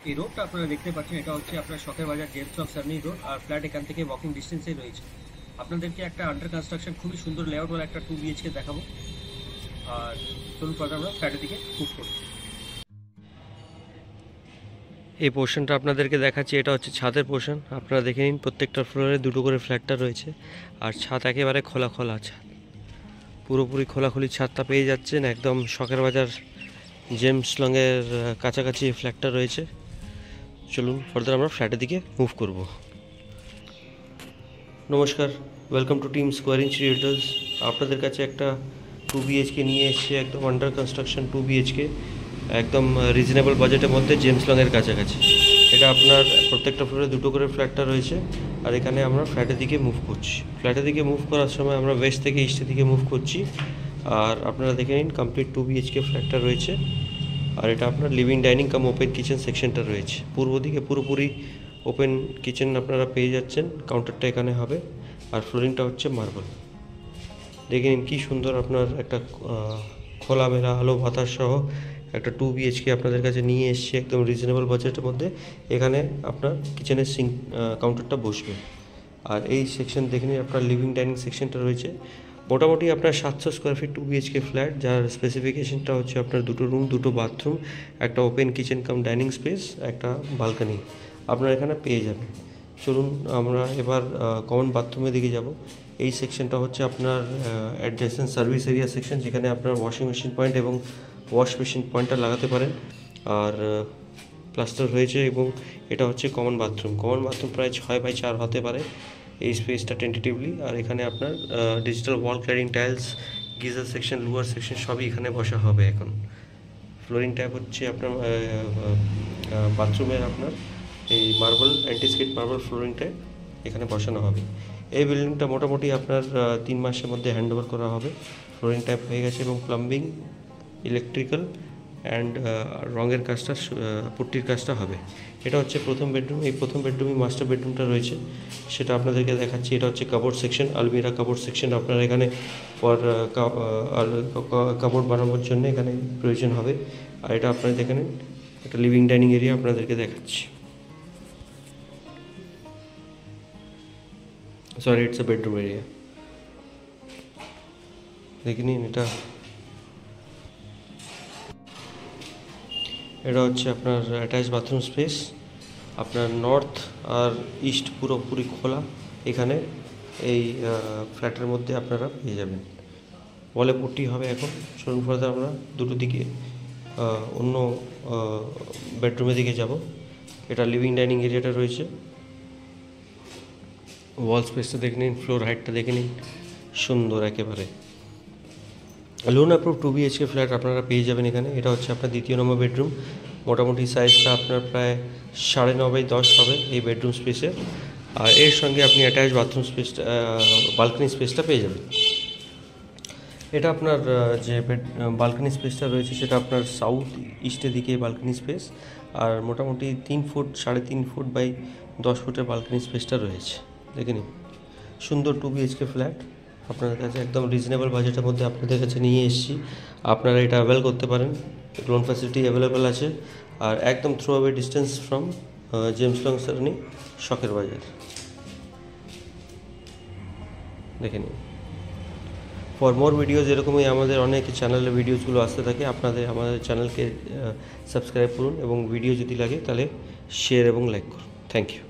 এই রোডটা আপনারা দেখতে পাচ্ছেন, এটা হচ্ছে আপনার শখের বাজার জেমস লং সার্নি রোড। আর ফ্ল্যাট এখান থেকে ওয়াকিং ডিস্টেন্সে রয়েছে। আপনাদেরকে একটা আন্ডার কনস্ট্রাকশন খুবই সুন্দর লেআউটওয়ালা একটা 2 BHK দেখাবো। আর চলুন পরে আমরা ফ্ল্যাটের দিকে মুভ করি। এই পোর্শনটা আপনাদেরকে দেখাচ্ছি, এটা হচ্ছে ছাদের পোর্শন। আপনারা দেখে নিন, প্রত্যেকটা ফ্লোরে দুটো করে ফ্ল্যাটটা রয়েছে। আর ছাদ একেবারে খোলা খোলা ছাদ, পুরোপুরি খোলাখুলি ছাদটা পেয়ে যাচ্ছেন। একদম শখের বাজার জেমস লংয়ের কাছাকাছি ফ্ল্যাটটা রয়েছে। চলুন ফার্দার আমরা ফ্ল্যাটের দিকে মুভ করব। নমস্কার, welcome to Team Square Inch Realtors. আপনাদের কাছে একটা 2 BHK নিয়ে এসেছি, একদম আন্ডার কনস্ট্রাকশন 2 BHK, একদম রিজনেবল বাজেটের মধ্যে জেমস লংয়ের কাছাকাছি। এটা আপনার প্রত্যেকটা ফ্লোরে দুটো করে ফ্ল্যাটটা রয়েছে। আর এখানে আমরা ফ্ল্যাটের দিকে মুভ করছি। ফ্ল্যাটের দিকে মুভ করার সময় আমরা ওয়েস্ট থেকে ইস্টের দিকে মুভ করছি। আর আপনারা দেখে নিন, কমপ্লিট 2 BHK ফ্ল্যাটটা রয়েছে। আর এটা আপনার লিভিং ডাইনিং কাম ওপেন কিচেন সেকশনটা রয়েছে। পূর্ব দিকে পুরোপুরি ওপেন কিচেন আপনারা পেয়ে যাচ্ছেন। কাউন্টারটা এখানে হবে। আর ফ্লোরিংটা হচ্ছে মার্বেল। দেখে নিন কী সুন্দর, আপনার একটা খোলামেলা আলো বাতাস সহ একটা 2 BHK আপনাদের কাছে নিয়ে এসেছি, একদম রিজনেবল বাজেটের মধ্যে। এখানে আপনার কিচেনের সিঙ্ক কাউন্টারটা বসবে। আর এই সেকশন দেখে নিন, আপনার লিভিং ডাইনিং সেকশনটা রয়েছে। মোটামুটি আপনার 700 স্কোয়ার ফিট 2 BHK ফ্ল্যাট, যার স্পেসিফিকেশনটা হচ্ছে আপনার দুটো রুম, দুটো বাথরুম, একটা open kitchen cum dining space, একটা বালকানি আপনারা এখানে পেয়ে যাবেন। চলুন আমরা এবার কমন বাথরুমের দিকে যাব। এই সেকশনটা হচ্ছে আপনার অ্যাডজেসেন্ট সার্ভিস এরিয়া সেকশন, যেখানে আপনার ওয়াশিং মেশিন পয়েন্ট এবং ওয়াশ মেশিন পয়েন্টটা লাগাতে পারেন। আর প্লাস্টার হয়েছে। এবং এটা হচ্ছে কমন বাথরুম। কমন বাথরুম প্রায় 6x4 হতে পারে এই স্পেসটা টেন্টেটিভলি। আর এখানে আপনার digital wall cladding tiles, geyser section, lower section সবই এখানে বসা হবে। এখন ফ্লোরিং টাইপ হচ্ছে আপনার বাথরুমের আপনার এই মার্বেল, অ্যান্টিস্কিড মার্বেল ফ্লোরিং টাইপ এখানে বসানো হবে। এই বিল্ডিংটা মোটামুটি আপনার 3 মাসের মধ্যে হ্যান্ড ওভার করা হবে। ফ্লোরিং টাইপ হয়ে গেছে এবং প্লাম্বিং, ইলেকট্রিক্যাল অ্যান্ড রঙের কাজটা, পুট্টির কাজটা হবে। এটা হচ্ছে প্রথম বেডরুম। এই প্রথম বেডরুমে মাস্টার বেডরুমটা রয়েছে, সেটা আপনাদেরকে দেখাচ্ছি। এটা হচ্ছে কাপড় সেকশন, আলমিরা কাপড় সেকশন। আপনারা এখানে পর কাপড় বানানোর জন্য এখানে প্রয়োজন হবে। আর এটা আপনারা দেখে নিন, একটা লিভিং ডাইনিং এরিয়া আপনাদেরকে দেখাচ্ছি। Sorry, it's a bedroom area. দেখে নিন, এটা হচ্ছে আপনার অ্যাটাচ বাথরুম স্পেস। আপনার নর্থ আর ইস্ট পুরোপুরি খোলা এখানে এই ফ্ল্যাটের মধ্যে আপনারা পেয়ে যাবেন। ওয়ালে পুট্টি হবে এখন। চলুন ফার্দার আমরা দুটো দিকে অন্য বেডরুমের দিকে যাব। এটা লিভিং ডাইনিং এরিয়াটা রয়েছে। ওয়াল স্পেসটা দেখে নিন, ফ্লোর হাইটটা দেখে নিন, সুন্দর একেবারে। লোন অ্যাপ্রুভ 2 BHK ফ্ল্যাট আপনারা পেয়ে যাবেন এখানে। এটা হচ্ছে আপনার দ্বিতীয় নম্বর বেডরুম। মোটামুটি সাইজটা আপনার প্রায় 9.5x10 হবে এই বেডরুম স্পেসের। আর এর সঙ্গে আপনি অ্যাটাচ বাথরুম স্পেসটা, বালকনি স্পেসটা পেয়ে যাবেন। এটা আপনার যে বালকনি স্পেসটা রয়েছে, সেটা আপনার সাউথ ইস্টের দিকে বালকনি স্পেস। আর মোটামুটি 3 ফুট 3.5 ফুট বাই 10 ফুটের বালকনি স্পেসটা রয়েছে। দেখে নিন, সুন্দর 2 BHK ফ্ল্যাট আপনাদের কাছে একদম রিজনেবল বাজেটের মধ্যে আপনাদের কাছে নিয়ে এসেছি। আপনারা এটা অ্যাভেল করতে পারেন। লোন ফ্যাসিলিটি অ্যাভেলেবেল আছে। আর একদম throw away distance from James Long Sarani, Shakher Bazar. দেখে নিন। ফর মোর ভিডিওজ এরকমই আমাদের অনেক চ্যানেলের ভিডিওসগুলো আসতে থাকে। আপনাদের আমাদের চ্যানেলকে সাবস্ক্রাইব করুন এবং ভিডিও যদি লাগে তাহলে শেয়ার এবং লাইক করুন। Thank you.